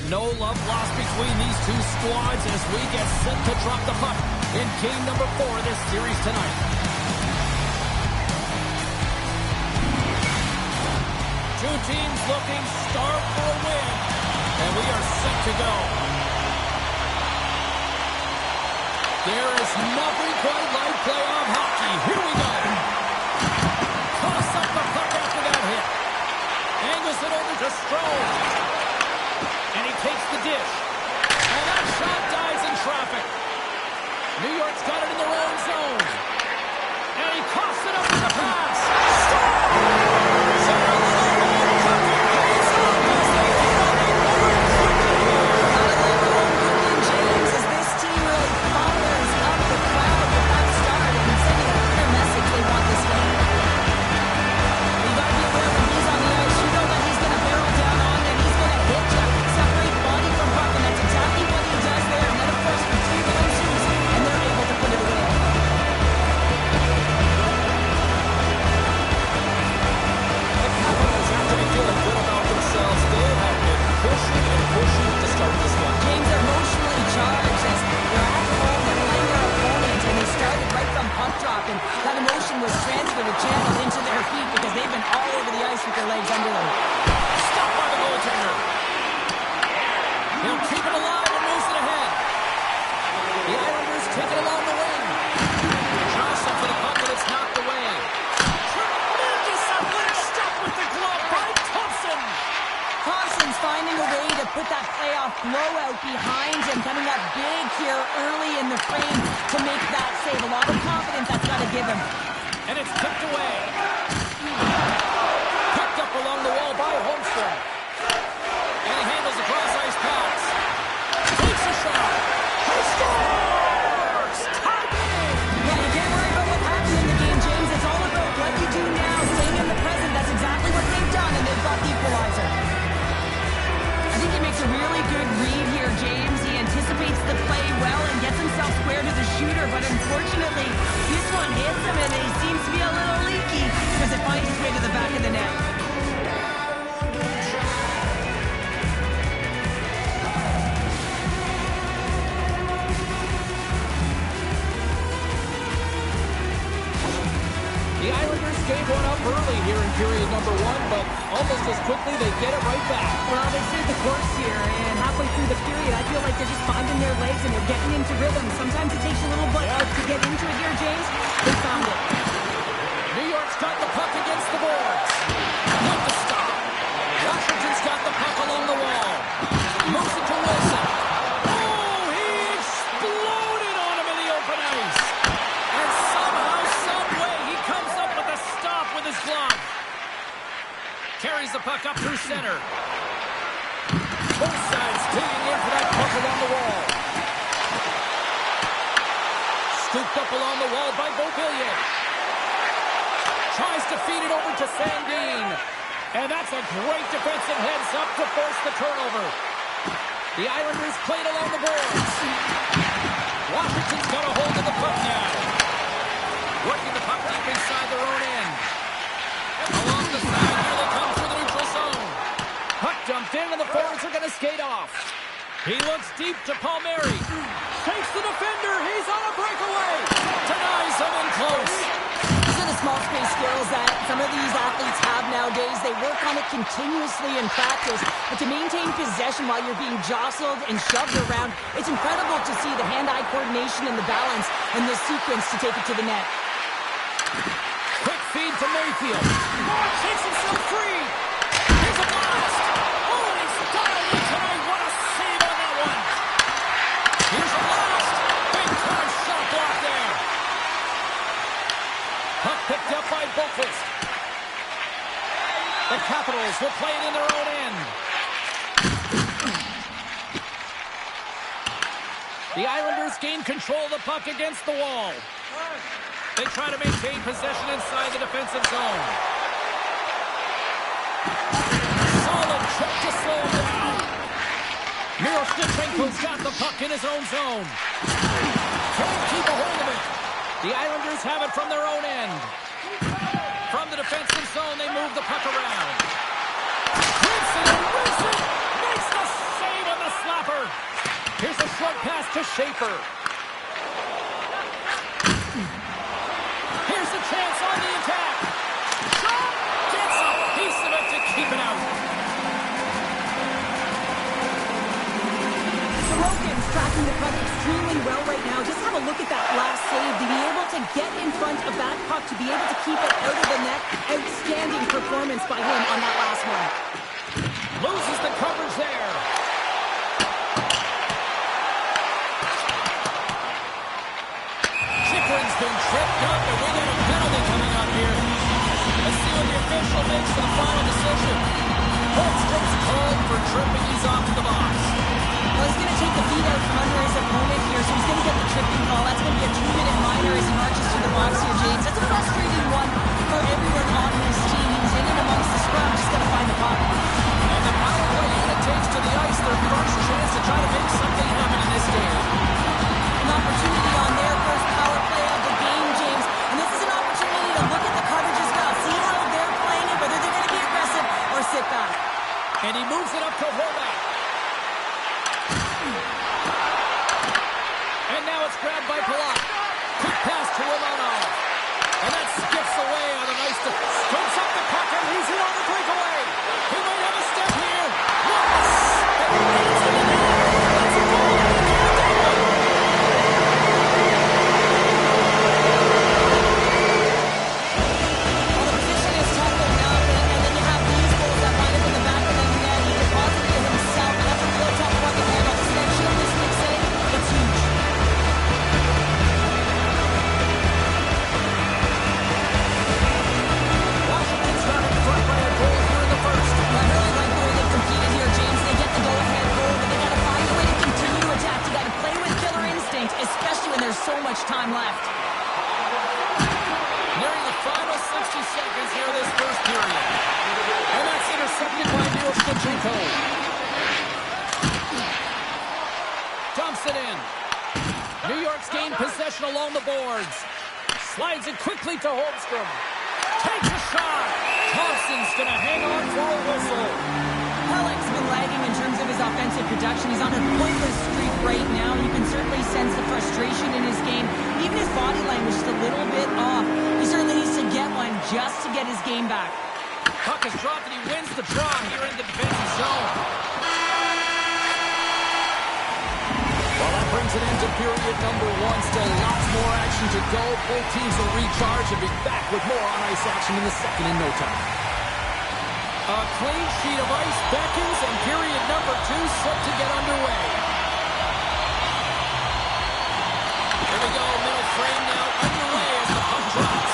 No love lost between these two squads as we get set to drop the puck in game number 4 of this series tonight. Two teams looking starved for a win, and we are set to go. There is nothing quite like playoff hockey. Here we go. Toss up the puck after that hit. Angles it over to Strome. And he takes the dish. And that shot dies in traffic. New York's got it in their own zone. And he coughs it up with the pass. James, as this team really fires up the crowd with that start and sending a clear message they want this game. You got to be aware when he's on the ice, you know that he's going to barrel down on and he's going to hit you. Separate body from puck, and that's exactly what he does there. And then, of course, for 3 bounces, and they're able to put it away. The Capitals have to be feeling good about themselves. They have been pushing and pushing to start this one. James are emotionally charged as they're at home, they're playing their opponent, and they started right from puck drop, and that emotion was transferred and channeled into their feet because they've been all over the ice with their legs under them. Stopped by the goaltender. He'll keep it alive and moves it ahead. The Islanders take it along the wing. Johnson for the puck, and it's knocked away. Tremendous athletic stop with the glove by Thompson. Thompson's finding a way to put that playoff blowout behind him, coming up big here early in the frame to make that save. A lot of confidence that's got to give him. And it's tipped away. Picked up along the wall by Holmstrom. And he handles a cross-ice pass. Takes a shot. He scores! Tie game! Yeah, you can't worry about what happened in the game, James. It's all about what you do now, staying in the present. That's exactly what they've done, and they've got the equalizer. I think he makes a really good read here, James. He anticipates the play well and gets himself square to the shooter, but unfortunately, this one hits him, and he seems to be a little leaky because it finds its way to the back of the net. The Islanders gave one up early here in period number 1, but almost as quickly they get it right back. Well, they stayed the course here, and halfway through the period, I feel like they're just finding their legs and they're getting into rhythm. Sometimes it takes a little bit to get into it here, James. They found it. New York's got the puck against the boards. With the stop. Washington's got the puck along the wall. Moves it to Wilson. Oh, he exploded on him in the open ice. And somehow, some way, he comes up with a stop with his glove. Carries the puck up through center. Both sides digging in for that puck along the wall. Scooped up along the wall by Beauvillier. Tries to feed it over to Sandin. And that's a great defensive heads-up to force the turnover. The Islanders played along the boards. Washington's got a hold of the puck now. Working the puck deep inside their own end. Along the side, here they come through the neutral zone. Puck dumped in, and the forwards are going to skate off. He looks deep to Palmieri. Takes the defender. He's on a breakaway. Denies him in close. These are the small space skills that some of these athletes have nowadays. They work on it continuously in practice. But to maintain possession while you're being jostled and shoved around, it's incredible to see the hand-eye coordination and the balance in this sequence to take it to the net. Quick feed to Mayfield. Takes himself free. Here's a blast. Oh, and he's dialed in tonight. What a save on that one. Here's a blast. Big time shot block there. Puck picked up by Boqvist. The Capitals will play it in their own end. The Islanders gain control of the puck against the wall. They try to maintain possession inside the defensive zone. Solid check to slow him down. Miroshnichenko's got the puck in his own zone. Can't keep a hold of it. The Islanders have it from their own end. From the defensive zone, they move the puck around. Hits it, and Wilson makes the save on Schaefer. Here's a short pass to Schaefer. Here's a chance on the attack. Shot! Gets a piece of it to keep it out. Sorokin's tracking the puck extremely well right now. Just have a look at that last save. To be able to get in front of that puck, to be able to keep it out of the net. Outstanding performance by him on that last one. Loses the coverage there. Chychrun's been tripped up, and we got a penalty coming up here. Let's see what the official makes for the final decision. Holmstrom's called for tripping. He's off to the box. Well, he's going to take the feet out from under his opponent here, so he's going to get the tripping call. That's going to be a 2-minute minor as he marches to the box here, James. That's a frustrating one for everyone on his team. He was in and amongst the scrum, just got to find the puck. And the power play unit takes to the ice their first chance to try to make something happen in this game. An opportunity on their first power play of the game, James. And this is an opportunity to look at the coverage as well. See how they're playing it, whether they're going to be aggressive or sit back. And he moves it up to Horvat. And now it's grabbed by Palat. Quick pass to Romanov. And that skips away on a nice... Scoops up the puck and leaves it on the breakaway. He might have a step here. Yes! And he gets it in the net. That's a goal. Well, the position is tough enough, and then you have these goals that line up in the back of the net. He deposited it himself, and that's a real tough one to handle. To stand shield this big save, it's huge. Washington started front by a goal here in the first. Well, I really like the way they competed here, James. They get the go-ahead goal, but they got to find a way to continue to attack. You got to play with killer instinct, especially when there's so much time left. Nearing the final 60 seconds here of this first period. And that's intercepted by Neil Stachenko. Dumps it in. New York's gained possession along the boards. Slides it quickly to Holmstrom. Takes a shot. Thompson's going to hang on for a whistle. Halleck's been lagging in terms of his offensive production. He's on a pointless streak right now. You can certainly sense the frustration in his game. Even his body language is a little bit off. He certainly needs to get one just to get his game back. Puck is dropped and he wins the draw here in the defensive zone. Well, that brings an end to period number one. Still lots more action to go. Both teams will recharge and be back with more on-ice action in the second in no time. A clean sheet of ice beckons, and period number two set to get underway. Here we go, middle frame now underway as the puck drops.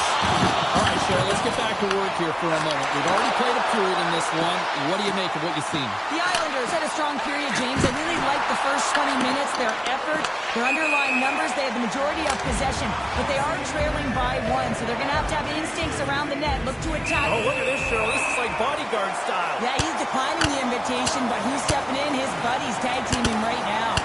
All right, Cheryl, let's get back to work here for a moment. We've already played a period in this one. What do you make of what you've seen? The Islanders had a strong period, James. I really liked the first 20 minutes, their effort, their underlying numbers. They had the majority of possession, but they are trailing by one, so they're going to have instincts around the net, look to attack. Oh, look at this, Cheryl. This is like bodyguard style. Yeah, he's declining the invitation, but who's stepping in? His buddies tag teaming right now.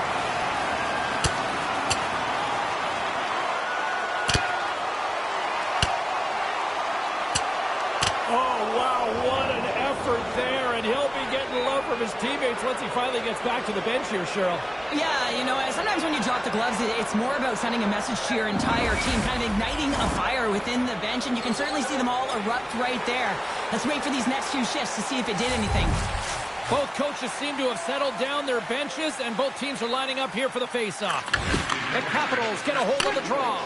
Oh, wow, what an effort there, and he'll be getting love from his teammates once he finally gets back to the bench here, Cheryl. Yeah, you know, sometimes when you drop the gloves, it's more about sending a message to your entire team, kind of igniting a fire within the bench, and you can certainly see them all erupt right there. Let's wait for these next few shifts to see if it did anything. Both coaches seem to have settled down their benches, and both teams are lining up here for the face-off. The Capitals get a hold of the draw.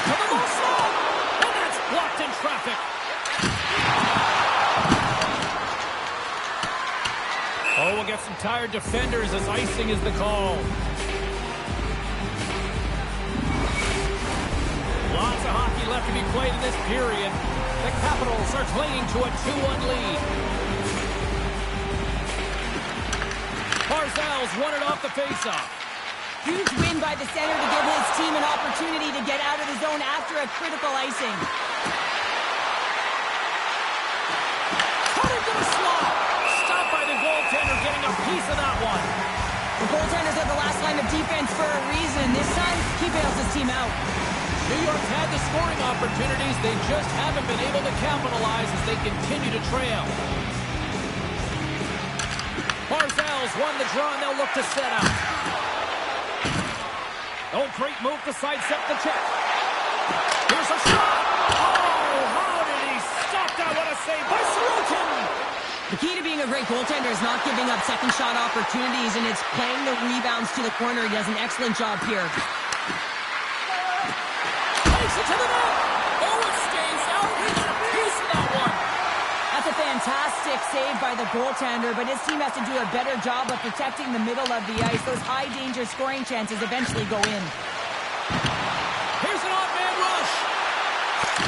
To the low slot, and that's blocked in traffic. Oh, we'll get some tired defenders as icing is the call. Lots of hockey left to be played in this period. The Capitals are clinging to a 2-1 lead. Barzal's won it off the faceoff. Huge win by the center to give his team an opportunity to get out of the zone after a critical icing. Cut into the slot. Stopped by the goaltender, getting a piece of that one. The goaltenders are the last line of defense for a reason. This time, he bails his team out. New York's had the scoring opportunities. They just haven't been able to capitalize as they continue to trail. Barzal's won the draw, and they'll look to set up. Oh, great move to sidestep the check. Here's a shot. Oh, how did he stop that? What a save by Sorokin. The key to being a great goaltender is not giving up second shot opportunities, and it's playing the rebounds to the corner. He does an excellent job here. Takes it to the net. Oh, it stays out. He's a piece of that one. That's a fantastic save by the goaltender, but his team has to do a better job of protecting the middle of the ice. Those high-danger scoring chances eventually go in. Here's an odd-man rush.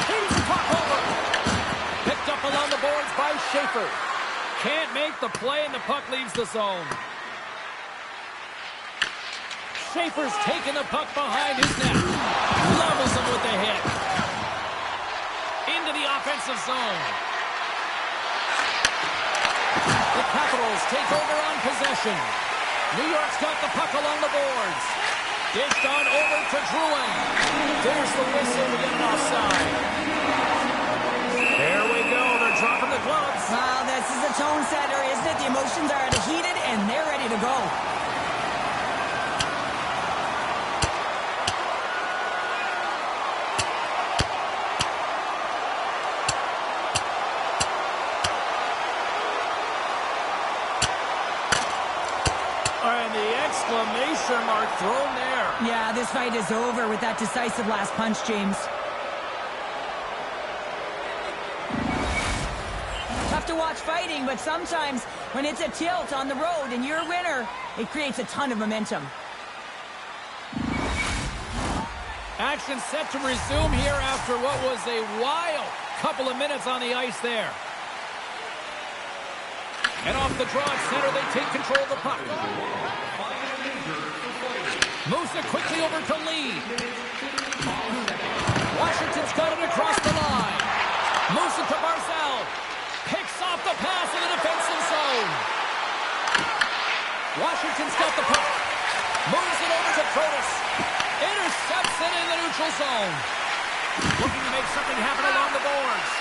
He's the puck over. Picked up along the boards by Schaefer. Can't make the play, and the puck leaves the zone. Schaefer's taking the puck behind his net. Levels him with the hit. Into the offensive zone. The Capitals take over on possession. New York's got the puck along the boards. Dished on over to Drouin. There's the whistle. We get an offside. There we go. They're dropping the gloves. Wow, this is a tone setter, isn't it? The emotions are heated, and they're ready to go. And the exclamation mark thrown there. Yeah, this fight is over with that decisive last punch, James. Tough to watch fighting, but sometimes when it's a tilt on the road and you're a winner, it creates a ton of momentum. Action set to resume here after what was a wild couple of minutes on the ice there. And off the draw at center, they take control of the puck. Moves it quickly over to Lee. Washington's got it across the line. Moves it to Barzal. Picks off the pass in the defensive zone. Washington's got the puck. Moves it over to Protas. Intercepts it in the neutral zone. Looking to make something happen along the boards.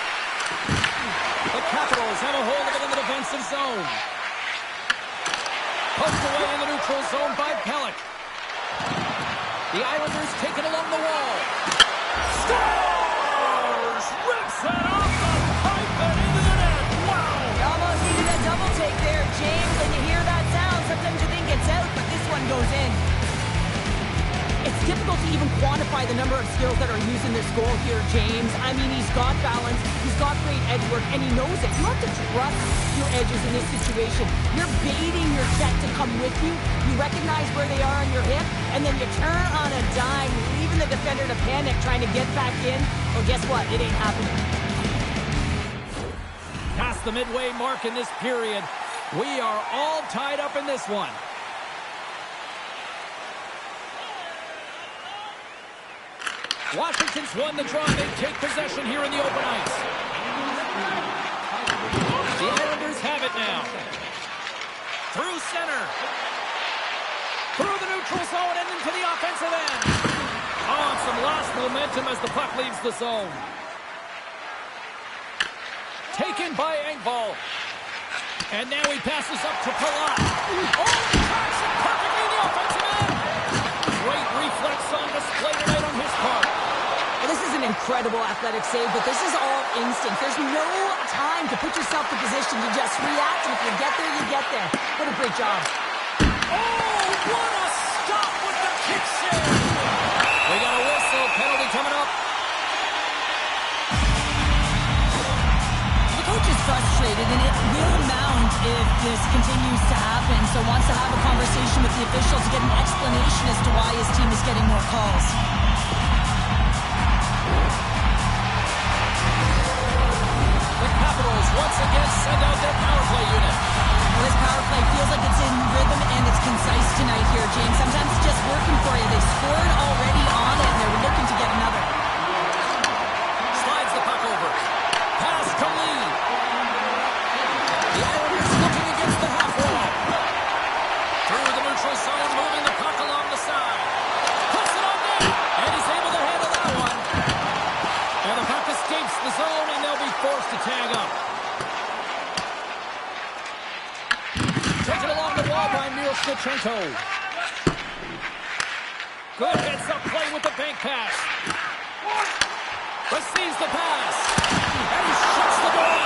The Capitals have a hold of it in the defensive zone. Poked away in the neutral zone by Pelech. The Islanders take it along the wall. Scores! Rips it off the pipe and into the net. Wow! You almost needed a double take there, James. When you hear that sound, sometimes you think it's out, but this one goes in. It's difficult to even quantify the number of skills that are used in this goal here, James. I mean, he's got balance, he's got great edge work, and he knows it. You have to trust your edges in this situation. You're baiting your set to come with you. You recognize where they are on your hip, and then you turn on a dime, leaving the defender to panic, trying to get back in. Well, guess what? It ain't happening. Past the midway mark in this period, we are all tied up in this one. Washington's won the draw. They take possession here in the open ice. The Islanders have it now. Through center. Through the neutral zone and into the offensive end. Oh, and some lost momentum as the puck leaves the zone. Taken by Engvall. And now he passes up to Palat. Oh, he tracks it perfectly in the offensive end. Great reflex on display tonight on his part. Well, this is an incredible athletic save, but this is all instinct. There's no time to put yourself in position to just react, and if you get there, you get there. What a great job. Oh, what a stop with the kick save. We got a whistle, penalty coming up. The coach is frustrated, and it will mount if this continues to happen, so wants to have a conversation with the officials to get an explanation as to why his team is getting more calls. The Capitals once again send out their power play unit. Well, this power play feels like it's in rhythm and it's concise tonight here, James. Sometimes it's just working for you. They scored already on it, and they're looking to get another. Slides the puck over. Pass to Lee. The Islanders looking against the half wall. Through the neutral zone, moving the puck along the side. Puts it on net. Marchenko. Good heads-up play with the bank pass. Receives the pass. And he shuts the door.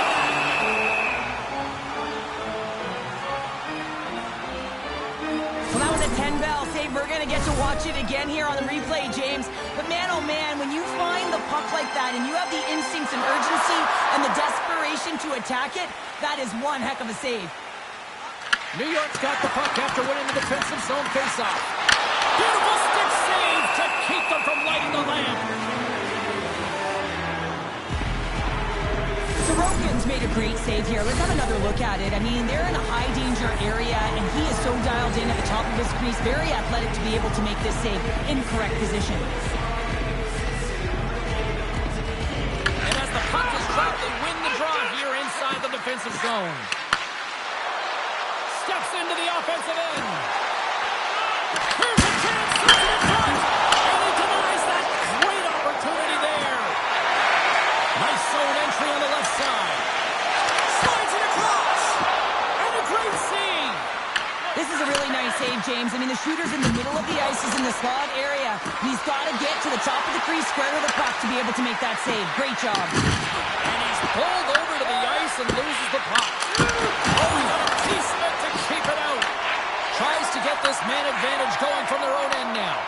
Well, that was a 10-bell save. We're going to get to watch it again here on the replay, James. But man, oh man, when you find the puck like that and you have the instincts and urgency and the desperation to attack it, that is one heck of a save. New York's got the puck after winning the defensive zone faceoff. Beautiful stick save to keep them from lighting the lamp. Sorokin's made a great save here. Let's have another look at it. I mean, they're in a high-danger area, and he is so dialed in at the top of his crease, very athletic to be able to make this save in correct position. And as the puck is dropped, they win the draw here inside the defensive zone. Steps into the offensive end. Here's a chance, sends it in front, and he denies that great opportunity there. Nice zone entry on the left side. Slides it across, and a great save. This is a really nice save, James. I mean, the shooter's in the middle of the ice, is in the slot area. He's got to get to the top of the crease, square to the puck to be able to make that save. Great job. And he's pulled over to the ice and loses the puck. Oh, he's got a piece of it to keep it out. Tries to get this man advantage going from their own end now.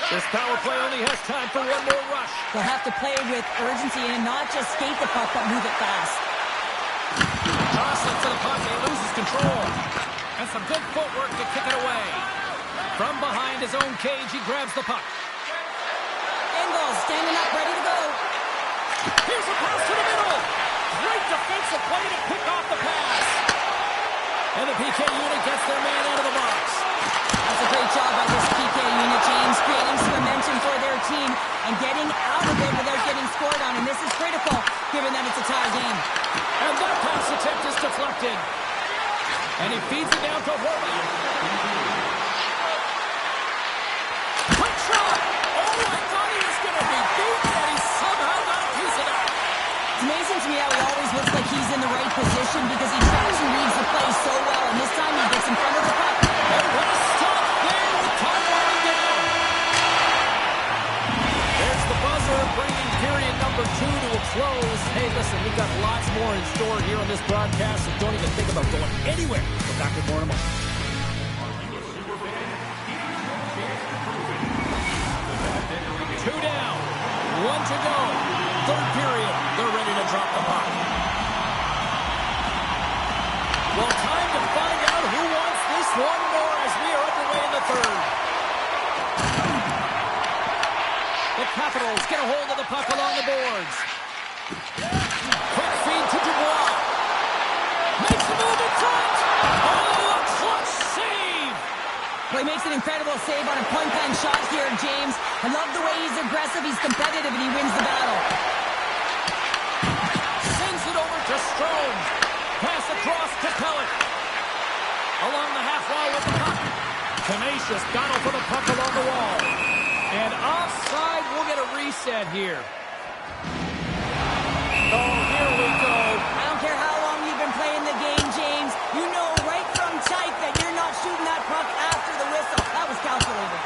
This power play only has time for one more rush. They'll have to play with urgency and not just skate the puck, but move it fast. Jostling to the puck, he loses control. And some good footwork to kick it away. From behind his own cage, he grabs the puck. Engel standing up, ready to go. Here's a pass to the middle. Great defensive play to pick off the pass. And the PK unit gets their man out of the box. That's a great job by this PK unit, James, creating some momentum for their team and getting out of it without getting scored on. And this is critical, given that it's a tie game. And that pass attempt is deflected. And he feeds it down to Horvath. Quick shot! Oh, I thought he was going to be beaten, and he somehow got a piece of that. It's amazing to me how he always looks like he's in the right position because he tracks and reads the play so well. And this time he gets in front of the puck. And what a stop there with time running down. There's the buzzer, bringing period number 2 to a close. Hey, listen, we've got lots more in store here on this broadcast, so don't even think about going anywhere. We'll back with more in a moment. Two down, 1 to go. Third period, they're ready to drop the puck. Well, time to find out who wants this one more as we are underway in the third. The Capitals get a hold of the puck along the boards. Quick feed to Dubois. Makes the move in front. Oh, a clutch save. Well, he makes an incredible save on a point-blank shot here, James. I love the way he's aggressive, he's competitive, and he wins the battle. Sends it over to Strome. Pass across to Pellet. Along the half wall with the puck. Tenacious battle for the puck along the wall. And offside, we'll get a reset here. Oh, here we go. I don't care how long you've been playing the game, James. You know right from tight that you're not shooting that puck after the whistle. That was calculated.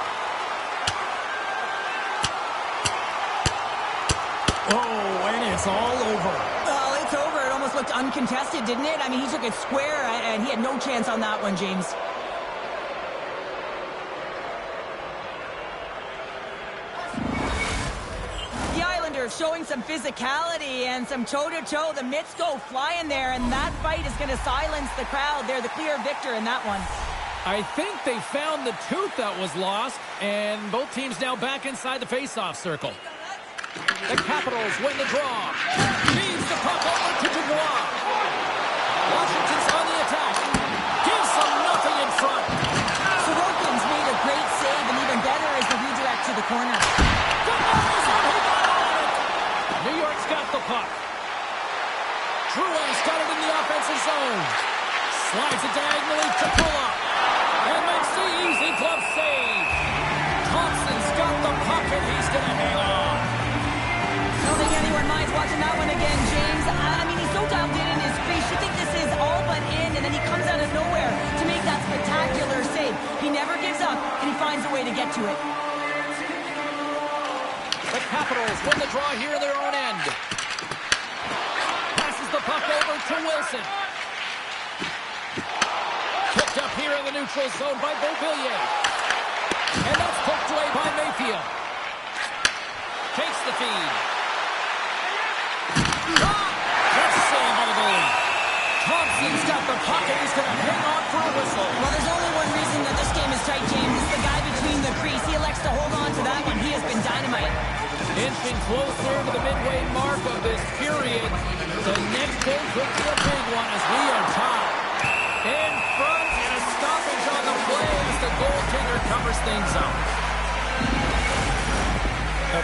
Oh, and it's all over. Well, it's over. It almost looked uncontested, didn't it? I mean, he took it square, and he had no chance on that one, James. The Islanders showing some physicality and some toe-to-toe. The mitts go flying there, and that fight is going to silence the crowd. They're the clear victor in that one. I think they found the tooth that was lost, and both teams now back inside the face-off circle. The Capitals win the draw. Feeds the puck over to Dubois. Washington's on the attack. Gives them nothing in front. Sorokin's made a great save, and even better is the redirect to the corner. Denies him. He got all of it. New York's got the puck. Drouin's got it in the offensive zone. Slides it diagonally to Pula. And makes the easy glove save. Thompson's got the puck, and he's going to hang on. I don't think anyone minds watching that one again, James. I mean, he's so dialed in his face. You think this is all but in, and then he to it. The Capitals win the draw here in their own end. Passes the puck over to Wilson. Picked up here in the neutral zone by Beauvillier. And that's poked away by Mayfield. Takes the feed. That's a save by the goalie. Thompson's got the puck and he's going to hang on for a whistle. Well, there's only one reason that this game is tight, James. It's the guy between the crease. He elects to hold on to that one. He has been dynamite. Inching closer to the midway mark of this period. The next goal could be a big one as we are tied. In front and a stoppage on the play as the goaltender covers things up.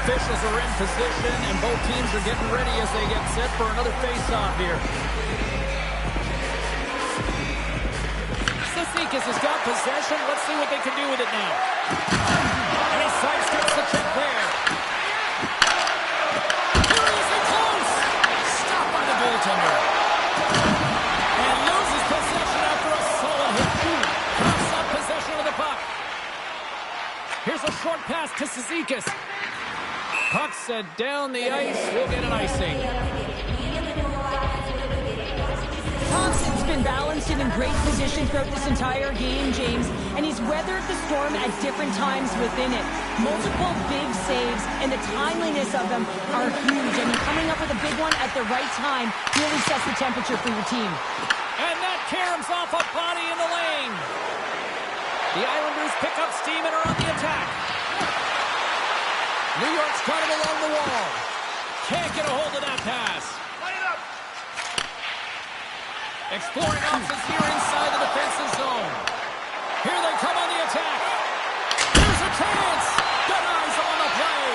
Officials are in position and both teams are getting ready as they get set for another face-off here. Cizikas has got possession. Let's see what they can do with it now. And he sidesteps the check there. Curiously close. Stopped by the goaltender. And loses possession after a solid hit. Coughs up possession of the puck. Here's a short pass to Cizikas. Puck set down the ice. We'll get an icing. Thompson's been balanced and in great position throughout this entire game, James, and he's weathered the storm at different times within it. Multiple big saves, and the timeliness of them are huge, and coming up with a big one at the right time really sets the temperature for your team. And that caroms off a body in the lane. The Islanders pick up steam and are on the attack. New York's got it along the wall. Can't get a hold of that pass. Exploring options here inside the defensive zone. Here they come on the attack. Here's a chance. Denies on the play.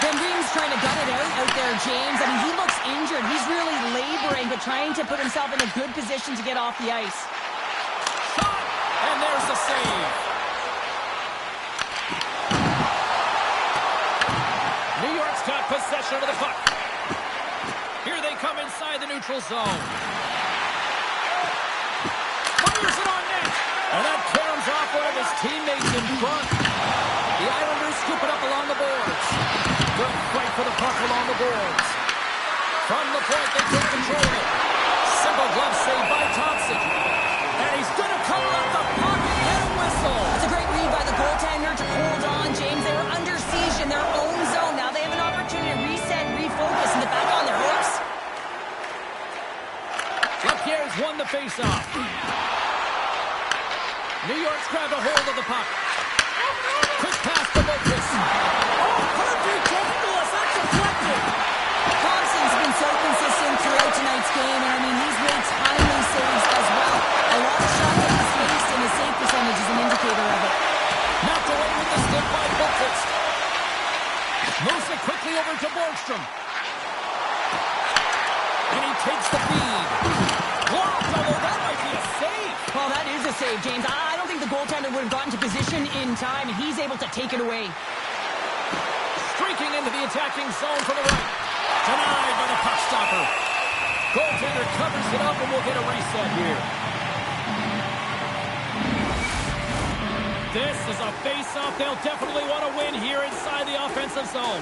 Van Green's trying to gut it out there, James. I mean, he looks injured. He's really laboring, but trying to put himself in a good position to get off the ice. Shot. And there's the save. New York's got possession of the puck. Here they come inside the neutral zone. Fires it on net. And that caroms off one of his teammates in front. The Islanders scoop it up along the boards. Good fight for the puck along the boards. From the point, they take control of it. Simple glove save by Thompson. And he's going to cover up the puck and a whistle. That's a great read by the goaltender to hold on, James. They were under siege in their own zone. Now they have an opportunity to reset, refocus, and get back on their horse. Lapierre's won the faceoff. New York's grabbed a hold of the puck. Quick pass to Boqvist. Oh, perfect angle as that deflected. Thompson's been so consistent throughout tonight's game, and I mean, he's made timely saves as well. A lot of shots at his face, and his save percentage is an indicator of it. Knocked away with the stick by Boqvist. Moves it quickly over to Borgstrom. And he takes the feed. Blocked, although that might be a save. Well, that is a save, James. I don't think the goaltender would have gotten to position in time, and he's able to take it away. Streaking into the attacking zone from the right. Denied by the puck stopper. Goaltender covers it up, and we'll get a reset here. This is a face-off they'll definitely want to win here inside the offensive zone.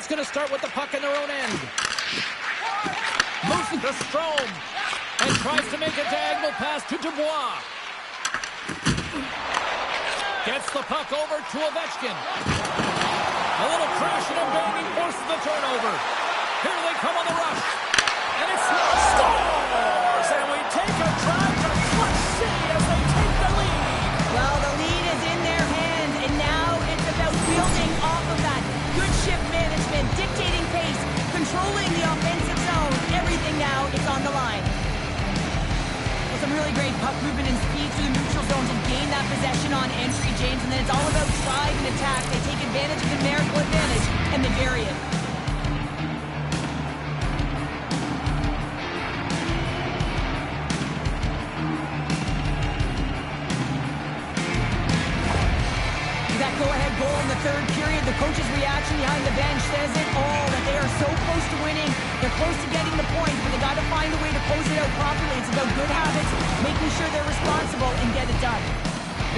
York's going to start with the puck in their own end. Moves it to Strome. And tries to make a diagonal pass to Dubois. Gets the puck over to Ovechkin. A little crashing and banging forces the turnover. Here they come on the rush. And it's scores! And we take a drive to Clutch City as they take the lead. Well, the lead is in their hands, and now it's about building off of that. Good shift management, dictating pace, controlling the offensive zone. Everything now is on the line. With some really great puck movement and speed through the neutral zone to gain that possession on entry, James, and then it's all about drive and attack. They take advantage of the numerical advantage, and they bury it. That go-ahead goal in the third period, the coach's reaction behind the bench says it all, that they are so close to winning. They're close to getting the points, but they got to find a way to close it out properly. It's about good habits, making sure they're responsible, and get it done.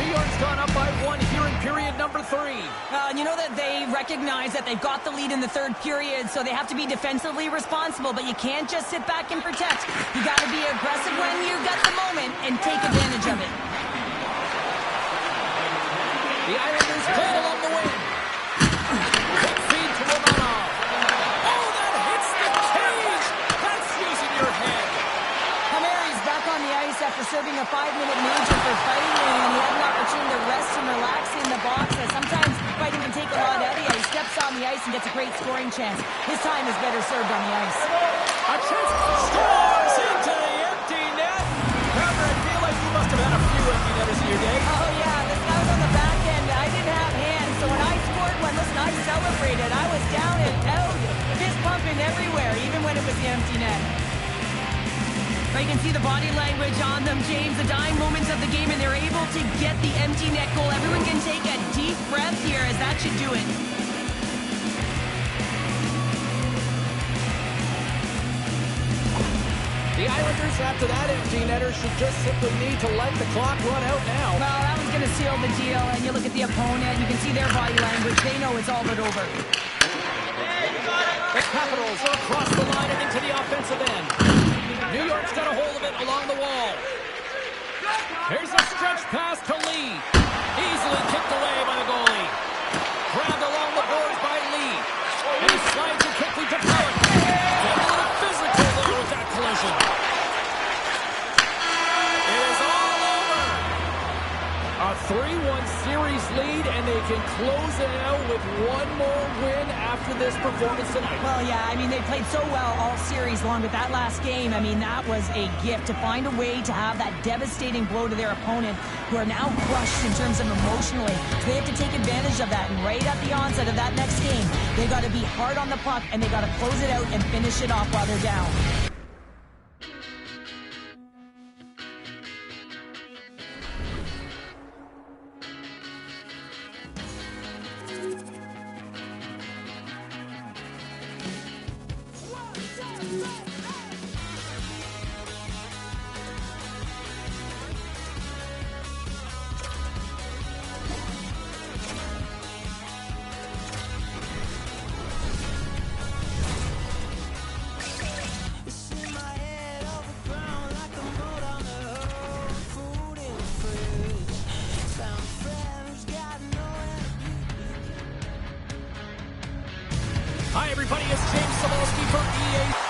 New York's gone up by 1 here in period number 3. And you know that they recognize that they've got the lead in the third period, so they have to be defensively responsible, but you can't just sit back and protect. You got to be aggressive when you've got the moment and take advantage of it. The Islanders play it along the wing. Quick feed to Romanov. Oh, that hits the cage! That's using your head. Palmieri's back on the ice after serving a 5-minute major for fighting, and he had an opportunity to rest and relax in the box. As sometimes fighting can take a lot out of you. He steps on the ice and gets a great scoring chance. His time is better served on the ice. A chance scores into the empty net. Trevor, I feel like you must have had a few empty netters in your day. Oh, yeah, this guy was on the back end. I didn't have hands, so when I scored one, listen, I celebrated. I was down and out, fist pumping everywhere, even when it was the empty net. But you can see the body language on them, James, the dying moments of the game, and they're able to get the empty net goal. Everyone can take a deep breath here, as that should do it. The Islanders, after that empty netter, should just simply need to let the clock run out now. Well, that was going to seal the deal, and you look at the opponent, you can see their body language. They know it's all but over. The Capitals are across the line and into the offensive end. New York's got a hold of it along the wall. Here's a stretch pass to Lee. Easily kicked away by the goalie. Grabbed along the boards by Lee. And he slides it quickly to Pellick. Getting a little physical there with that collision. It is all over. A 3-1 series lead, and they can close it out with one more win after this performance tonight. Well, yeah, I mean, they played so well all series long, but that last game, I mean, that was a gift to find a way to have that devastating blow to their opponent, who are now crushed in terms of emotionally. So they have to take advantage of that, and right at the onset of that next game, they got to be hard on the puck, and they got to close it out and finish it off while they're down. Hi, everybody. It's James Cybulski for EA